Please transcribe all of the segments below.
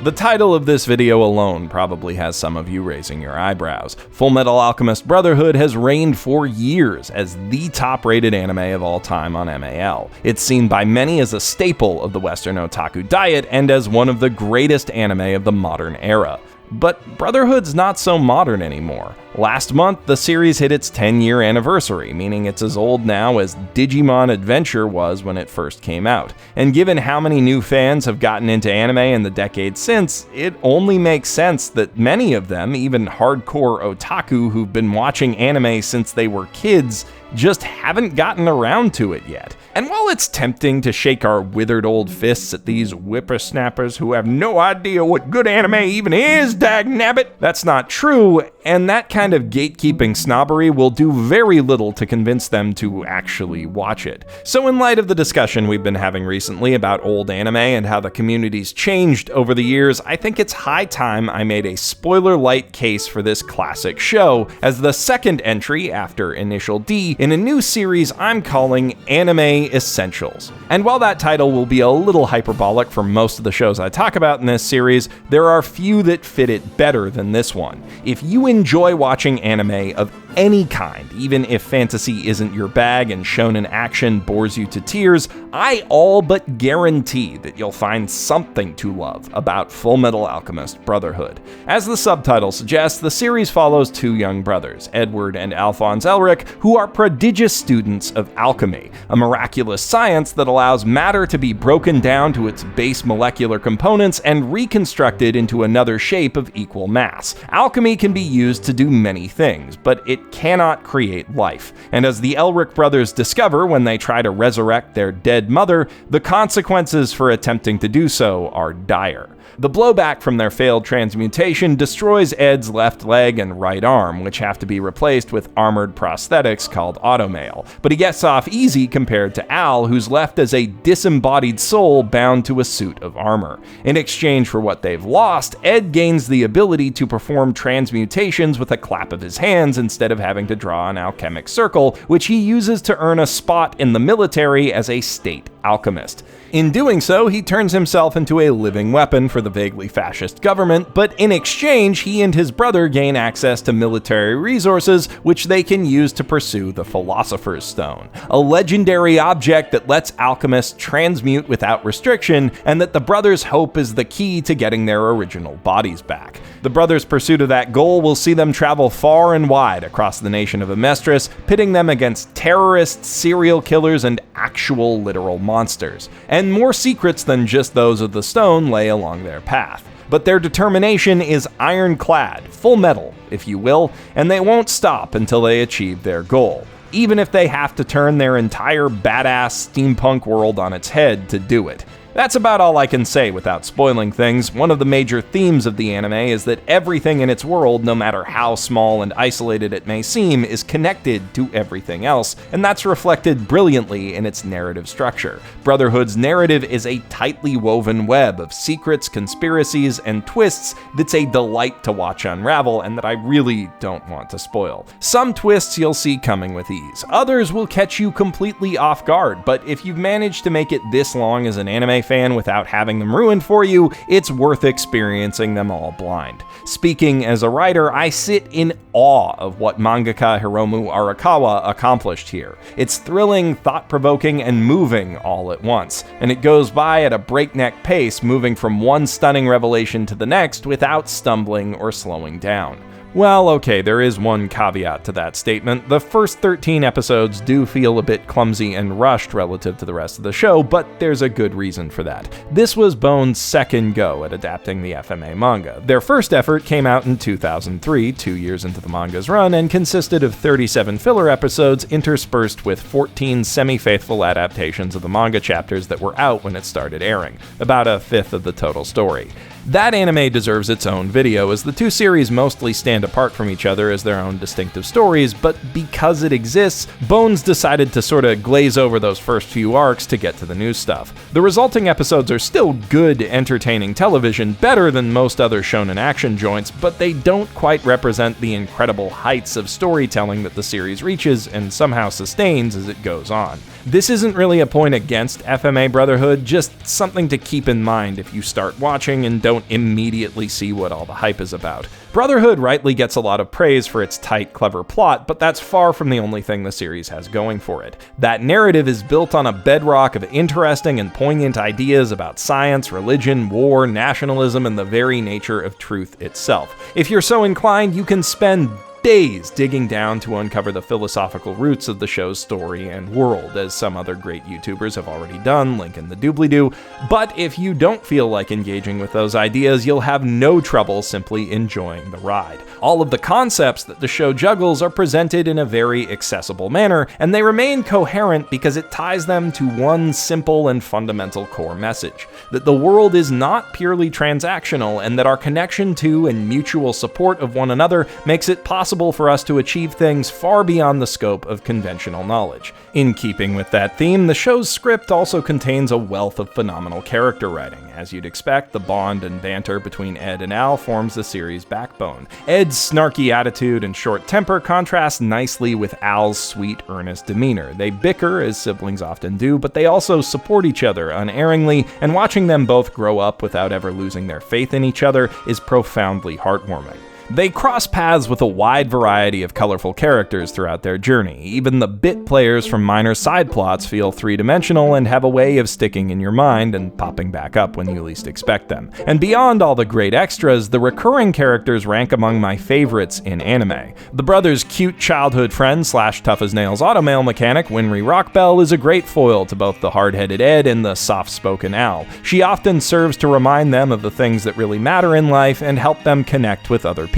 The title of this video alone probably has some of you raising your eyebrows. Fullmetal Alchemist Brotherhood has reigned for years as the top-rated anime of all time on MAL. It's seen by many as a staple of the Western otaku diet and as one of the greatest anime of the modern era. But Brotherhood's not so modern anymore. Last month, the series hit its 10-year anniversary, meaning it's as old now as Digimon Adventure was when it first came out. And given how many new fans have gotten into anime in the decades since, it only makes sense that many of them, even hardcore otaku who've been watching anime since they were kids, just haven't gotten around to it yet. And while it's tempting to shake our withered old fists at these whippersnappers who have no idea what good anime even is, dagnabbit, that's not true, and that kind of gatekeeping snobbery will do very little to convince them to actually watch it. So in light of the discussion we've been having recently about old anime and how the community's changed over the years, I think it's high time I made a spoiler-light case for this classic show as the second entry after Initial D in a new series I'm calling Anime Essentials. And while that title will be a little hyperbolic for most of the shows I talk about in this series, there are few that fit it better than this one. If you enjoy watching anime of any kind, even if fantasy isn't your bag and shonen action bores you to tears, I all but guarantee that you'll find something to love about Fullmetal Alchemist Brotherhood. As the subtitle suggests, the series follows two young brothers, Edward and Alphonse Elric, who are prodigious students of alchemy, a miraculous science that allows matter to be broken down to its base molecular components and reconstructed into another shape of equal mass. Alchemy can be used to do many things, but it cannot create life. And as the Elric brothers discover when they try to resurrect their dead mother, the consequences for attempting to do so are dire. The blowback from their failed transmutation destroys Ed's left leg and right arm, which have to be replaced with armored prosthetics called automail. But he gets off easy compared to Al, who's left as a disembodied soul bound to a suit of armor. In exchange for what they've lost, Ed gains the ability to perform transmutations with a clap of his hands instead of having to draw an alchemic circle, which he uses to earn a spot in the military as a state alchemist. In doing so, he turns himself into a living weapon for the vaguely fascist government, but in exchange, he and his brother gain access to military resources, which they can use to pursue the Philosopher's Stone, a legendary object that lets alchemists transmute without restriction, and that the brothers hope is the key to getting their original bodies back. The brothers' pursuit of that goal will see them travel far and wide across the nation of Amestris, pitting them against terrorists, serial killers, and actual literal monsters. And more secrets than just those of the stone lay along their path. But their determination is ironclad, full metal, if you will, and they won't stop until they achieve their goal, even if they have to turn their entire badass steampunk world on its head to do it. That's about all I can say without spoiling things. One of the major themes of the anime is that everything in its world, no matter how small and isolated it may seem, is connected to everything else, and that's reflected brilliantly in its narrative structure. Brotherhood's narrative is a tightly woven web of secrets, conspiracies, and twists that's a delight to watch unravel, and that I really don't want to spoil. Some twists you'll see coming with ease. Others will catch you completely off guard, but if you've managed to make it this long as an anime fan without having them ruined for you, it's worth experiencing them all blind. Speaking as a writer, I sit in awe of what mangaka HIROMU ARAKAWA accomplished here. It's thrilling, thought-provoking, and moving all at once, and it goes by at a breakneck pace, moving from one stunning revelation to the next without stumbling or slowing down. Well, okay, there is one caveat to that statement. The first 13 episodes do feel a bit clumsy and rushed relative to the rest of the show, but there's a good reason for that. This was Bone's second go at adapting the FMA manga. Their first effort came out in 2003, 2 years into the manga's run, and consisted of 37 filler episodes interspersed with 14 semi-faithful adaptations of the manga chapters that were out when it started airing, about a fifth of the total story. That anime deserves its own video, as the two series mostly stand apart from each other as their own distinctive stories, but because it exists, Bones decided to sort of glaze over those first few arcs to get to the new stuff. The resulting episodes are still good, entertaining television, better than most other shonen action joints, but they don't quite represent the incredible heights of storytelling that the series reaches and somehow sustains as it goes on. This isn't really a point against FMA Brotherhood, just something to keep in mind if you start watching and don't don't immediately see what all the hype is about. Brotherhood rightly gets a lot of praise for its tight, clever plot, but that's far from the only thing the series has going for it. That narrative is built on a bedrock of interesting and poignant ideas about science, religion, war, nationalism, and the very nature of truth itself. If you're so inclined, you can spend days digging down to uncover the philosophical roots of the show's story and world, as some other great YouTubers have already done, link in the doobly-doo. But if you don't feel like engaging with those ideas, you'll have no trouble simply enjoying the ride. All of the concepts that the show juggles are presented in a very accessible manner, and they remain coherent because it ties them to one simple and fundamental core message: that the world is not purely transactional, and that our connection to and mutual support of one another makes it possible for us to achieve things far beyond the scope of conventional knowledge. In keeping with that theme, the show's script also contains a wealth of phenomenal character writing. As you'd expect, the bond and banter between Ed and Al forms the series' backbone. Ed's snarky attitude and short temper contrast nicely with Al's sweet, earnest demeanor. They bicker, as siblings often do, but they also support each other unerringly, and watching them both grow up without ever losing their faith in each other is profoundly heartwarming. They cross paths with a wide variety of colorful characters throughout their journey. Even the bit players from minor side plots feel three-dimensional and have a way of sticking in your mind and popping back up when you least expect them. And beyond all the great extras, the recurring characters rank among my favorites in anime. The brothers' cute childhood friend / tough-as-nails automail mechanic Winry Rockbell is a great foil to both the hard-headed Ed and the soft-spoken Al. She often serves to remind them of the things that really matter in life and help them connect with other people.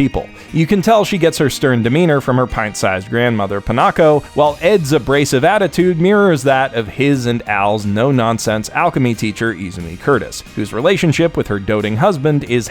You can tell she gets her stern demeanor from her pint-sized grandmother, Panako, while Ed's abrasive attitude mirrors that of his and Al's no-nonsense alchemy teacher, Izumi Curtis, whose relationship with her doting husband is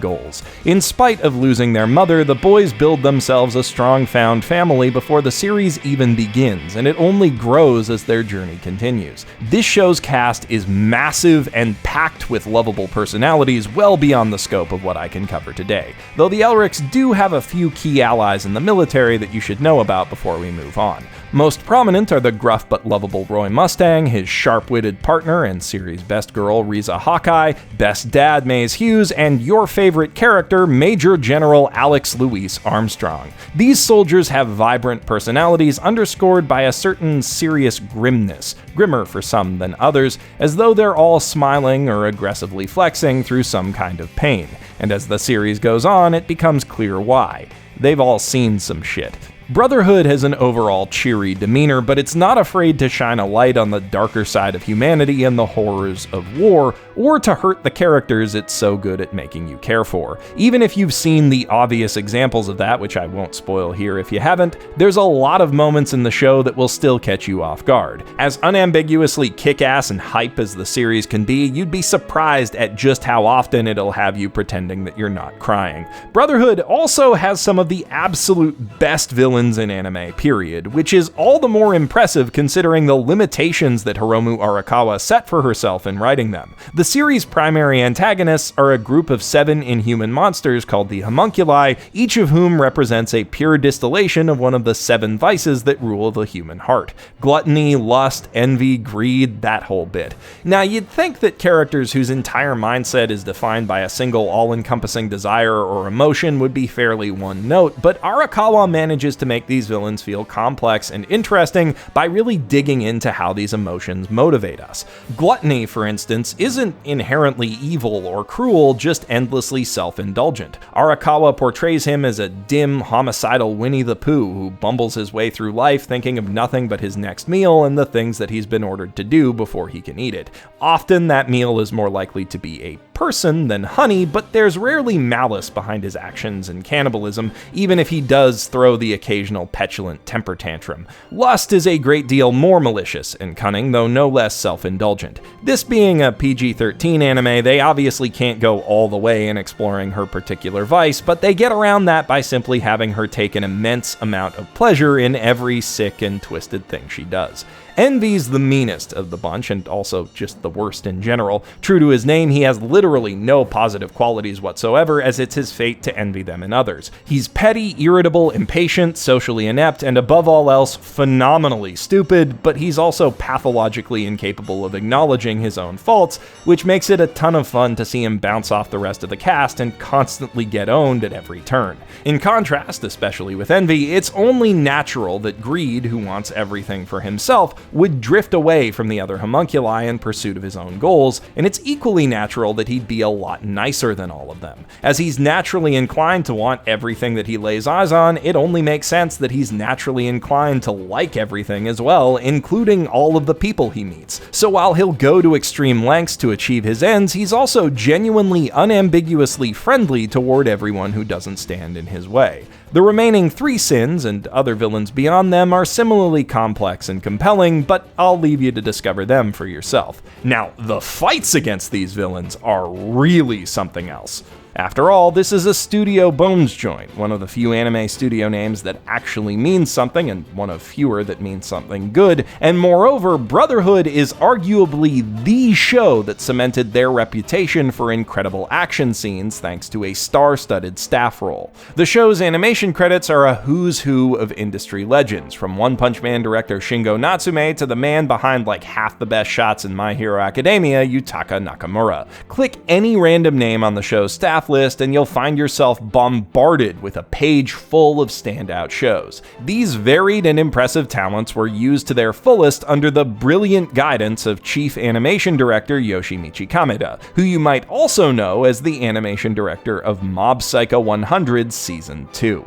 #goals. In spite of losing their mother, the boys build themselves a strong found family before the series even begins, and it only grows as their journey continues. This show's cast is massive and packed with lovable personalities well beyond the scope of what I can cover today, though the Elrics do have a few key allies in the military that you should know about before we move on. Most prominent are the gruff but lovable Roy Mustang, his sharp-witted partner and series best girl Riza Hawkeye, best dad Maze Hughes, and your favorite character, Major General Alex Louis Armstrong. These soldiers have vibrant personalities underscored by a certain serious grimness, grimmer for some than others, as though they're all smiling or aggressively flexing through some kind of pain. And as the series goes on, it becomes clear why. They've all seen some shit. Brotherhood has an overall cheery demeanor, but it's not afraid to shine a light on the darker side of humanity and the horrors of war, or to hurt the characters it's so good at making you care for. Even if you've seen the obvious examples of that, which I won't spoil here if you haven't, there's a lot of moments in the show that will still catch you off guard. As unambiguously kick-ass and hype as the series can be, you'd be surprised at just how often it'll have you pretending that you're not crying. Brotherhood also has some of the absolute best villains in anime, period, which is all the more impressive considering the limitations that HIROMU ARAKAWA set for herself in writing them. The series' primary antagonists are a group of 7 inhuman monsters called the homunculi, each of whom represents a pure distillation of one of the 7 vices that rule the human heart: gluttony, lust, envy, greed, that whole bit. Now, you'd think that characters whose entire mindset is defined by a single all-encompassing desire or emotion would be fairly one note, but Arakawa manages to make these villains feel complex and interesting by really digging into how these emotions motivate us. Gluttony, for instance, isn't inherently evil or cruel, just endlessly self-indulgent. Arakawa portrays him as a dim, homicidal Winnie the Pooh who bumbles his way through life thinking of nothing but his next meal and the things that he's been ordered to do before he can eat it. Often that meal is more likely to be a person than honey, but there's rarely malice behind his actions and cannibalism, even if he does throw the occasional petulant temper tantrum. Lust is a great deal more malicious and cunning, though no less self-indulgent. This being a PG-13 anime, they obviously can't go all the way in exploring her particular vice, but they get around that by simply having her take an immense amount of pleasure in every sick and twisted thing she does. Envy's the meanest of the bunch, and also just the worst in general. True to his name, he has literally no positive qualities whatsoever, as it's his fate to envy them in others. He's petty, irritable, impatient, socially inept, and above all else, phenomenally stupid, but he's also pathologically incapable of acknowledging his own faults, which makes it a ton of fun to see him bounce off the rest of the cast and constantly get owned at every turn. In contrast, especially with Envy, it's only natural that Greed, who wants everything for himself, would drift away from the other homunculi in pursuit of his own goals, and it's equally natural that he'd be a lot nicer than all of them. As he's naturally inclined to want everything that he lays eyes on, it only makes sense that he's naturally inclined to like everything as well, including all of the people he meets. So while he'll go to extreme lengths to achieve his ends, he's also genuinely, unambiguously friendly toward everyone who doesn't stand in his way. The remaining 3 sins, and other villains beyond them, are similarly complex and compelling, but I'll leave you to discover them for yourself. Now, the fights against these villains are really something else. After all, this is a Studio Bones joint, one of the few anime studio names that actually means something, and one of fewer that means something good, and moreover, Brotherhood is arguably the show that cemented their reputation for incredible action scenes thanks to a star-studded staff role. The show's animation credits are a who's who of industry legends, from One Punch Man director Shingo Natsume to the man behind like half the best shots in My Hero Academia, Yutaka Nakamura. Click any random name on the show's staff list and you'll find yourself bombarded with a page full of standout shows. These varied and impressive talents were used to their fullest under the brilliant guidance of Chief Animation Director YOSHIMICHI Kameda, who you might also know as the animation director of Mob Psycho 100 Season 2.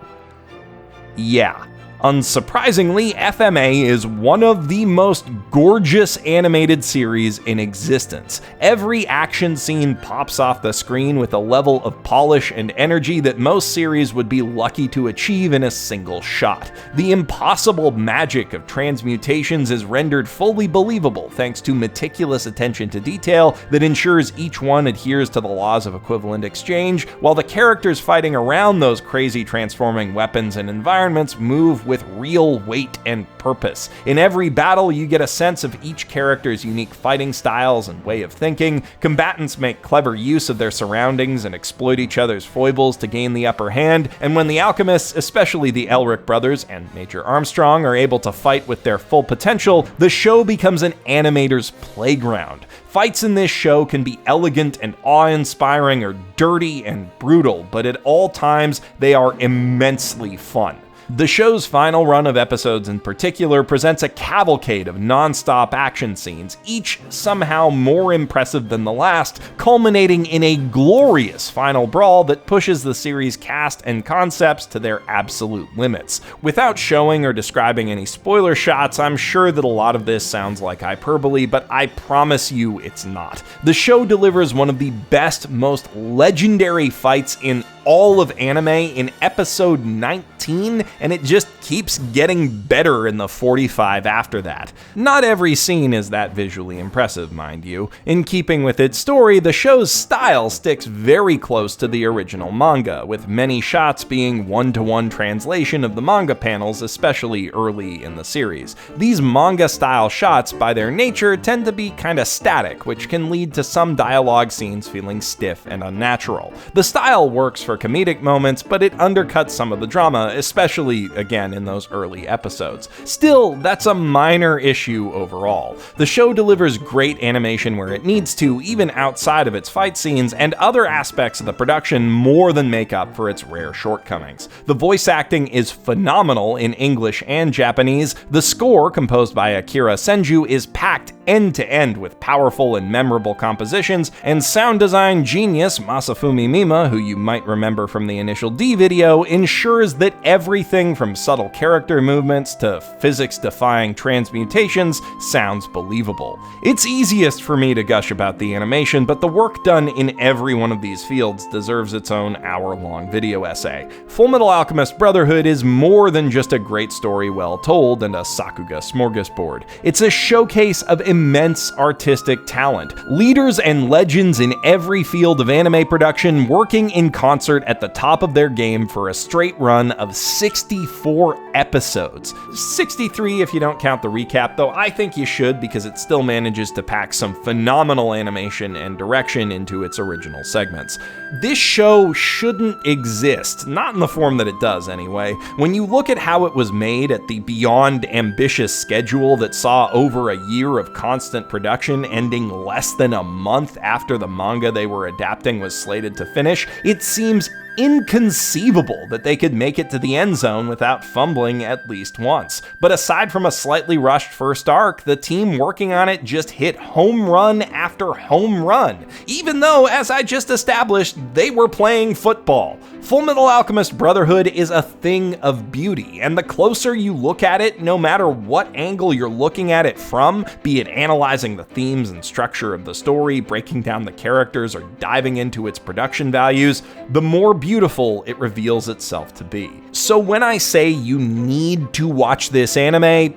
Yeah. Unsurprisingly, FMA is one of the most gorgeous animated series in existence. Every action scene pops off the screen with a level of polish and energy that most series would be lucky to achieve in a single shot. The impossible magic of transmutations is rendered fully believable thanks to meticulous attention to detail that ensures each one adheres to the laws of equivalent exchange, while the characters fighting around those crazy transforming weapons and environments move with real weight and purpose. In every battle, you get a sense of each character's unique fighting styles and way of thinking. Combatants make clever use of their surroundings and exploit each other's foibles to gain the upper hand, and when the alchemists, especially the Elric brothers and Major Armstrong, are able to fight with their full potential, the show becomes an animator's playground. Fights in this show can be elegant and awe-inspiring or dirty and brutal, but at all times, they are immensely fun. The show's final run of episodes in particular presents a cavalcade of non-stop action scenes, each somehow more impressive than the last, culminating in a glorious final brawl that pushes the series' cast and concepts to their absolute limits. Without showing or describing any spoiler shots, I'm sure that a lot of this sounds like hyperbole, but I promise you it's not. The show delivers one of the best, most legendary fights in all of anime in episode 19, and it just keeps getting better in the 45 after that. Not every scene is that visually impressive, mind you. In keeping with its story, the show's style sticks very close to the original manga, with many shots being one-to-one translation of the manga panels, especially early in the series. These manga-style shots, by their nature, tend to be kinda static, which can lead to some dialogue scenes feeling stiff and unnatural. The style works for comedic moments, but it undercuts some of the drama, especially, again, in those early episodes. Still, that's a minor issue overall. The show delivers great animation where it needs to, even outside of its fight scenes, and other aspects of the production more than make up for its rare shortcomings. The voice acting is phenomenal in English and Japanese. The score, composed by AKIRA SENJU, is packed end to end with powerful and memorable compositions, and sound design genius Masafumi Mima, who you might remember from the Initial D video, ensures that everything from subtle character movements to physics-defying transmutations sounds believable. It's easiest for me to gush about the animation, but the work done in every one of these fields deserves its own hour-long video essay. Fullmetal Alchemist Brotherhood is more than just a great story well told and a Sakuga smorgasbord. It's a showcase of immense artistic talent, leaders and legends in every field of anime production working in concert at the top of their game for a straight run of 64 episodes. 63 if you don't count the recap, though I think you should because it still manages to pack some phenomenal animation and direction into its original segments. This show shouldn't exist, not in the form that it does anyway. When you look at how it was made at the beyond ambitious schedule that saw over a year of constant production ending less than a month after the manga they were adapting was slated to finish, it seems inconceivable that they could make it to the end zone without fumbling at least once. But aside from a slightly rushed first arc, the team working on it just hit home run after home run, even though, as I just established, they were playing football. Fullmetal Alchemist Brotherhood is a thing of beauty, and the closer you look at it, no matter what angle you're looking at it from, be it analyzing the themes and structure of the story, breaking down the characters, or diving into its production values, the more beautiful it reveals itself to be. So when I say you need to watch this anime,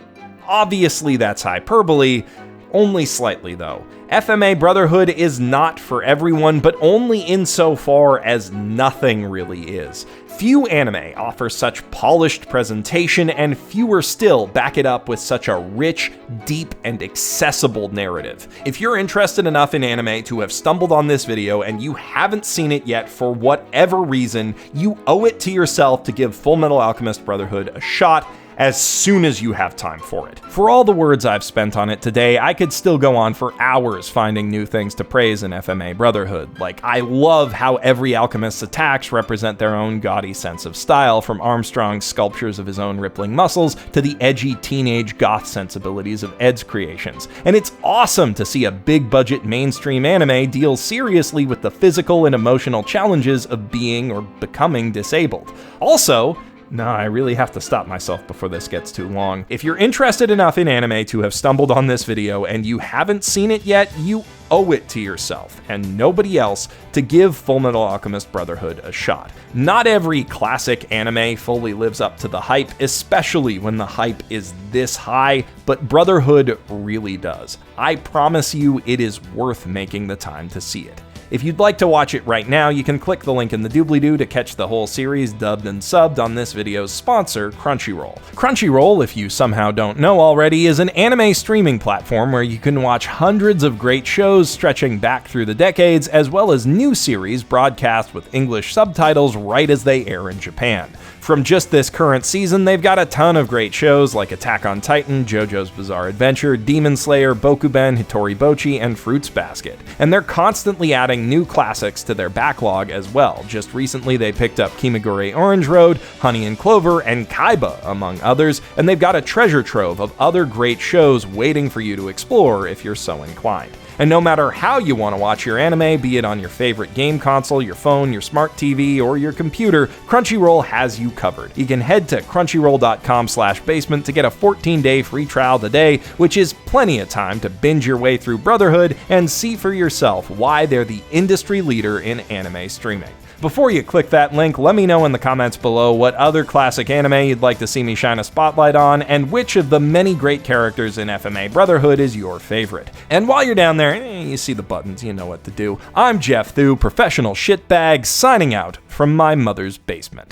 obviously that's hyperbole, only slightly though. FMA Brotherhood is not for everyone, but only insofar as nothing really is. Few anime offer such polished presentation, and fewer still back it up with such a rich, deep, and accessible narrative. If you're interested enough in anime to have stumbled on this video and you haven't seen it yet for whatever reason, you owe it to yourself to give Fullmetal Alchemist Brotherhood a shot as soon as you have time for it. For all the words I've spent on it today, I could still go on for hours finding new things to praise in FMA Brotherhood. Like, I love how every alchemist's attacks represent their own gaudy sense of style, from Armstrong's sculptures of his own rippling muscles to the edgy teenage goth sensibilities of Ed's creations. And it's awesome to see a big-budget mainstream anime deal seriously with the physical and emotional challenges of being or becoming disabled. Also, no, I really have to stop myself before this gets too long. If you're interested enough in anime to have stumbled on this video and you haven't seen it yet, you owe it to yourself and nobody else to give Fullmetal Alchemist Brotherhood a shot. Not every classic anime fully lives up to the hype, especially when the hype is this high, but Brotherhood really does. I promise you it is worth making the time to see it. If you'd like to watch it right now, you can click the link in the doobly-doo to catch the whole series dubbed and subbed on this video's sponsor, Crunchyroll. Crunchyroll, if you somehow don't know already, is an anime streaming platform where you can watch hundreds of great shows stretching back through the decades, as well as new series broadcast with English subtitles right as they air in Japan. From just this current season, they've got a ton of great shows like Attack on Titan, JoJo's Bizarre Adventure, Demon Slayer, Bokuben, Hitori Bochi, and Fruits Basket. And they're constantly adding new classics to their backlog as well. Just recently, they picked up Kimagure Orange Road, Honey and Clover, and Kaiba, among others, and they've got a treasure trove of other great shows waiting for you to explore if you're so inclined. And no matter how you want to watch your anime, be it on your favorite game console, your phone, your smart TV, or your computer, Crunchyroll has you covered. You can head to crunchyroll.com/basement to get a 14-day free trial today, which is plenty of time to binge your way through Brotherhood and see for yourself why they're the industry leader in anime streaming. Before you click that link, let me know in the comments below what other classic anime you'd like to see me shine a spotlight on, and which of the many great characters in FMA Brotherhood is your favorite. And while you're down there, you see the buttons, you know what to do. I'm Geoff Thew, professional shitbag, signing out from my mother's basement.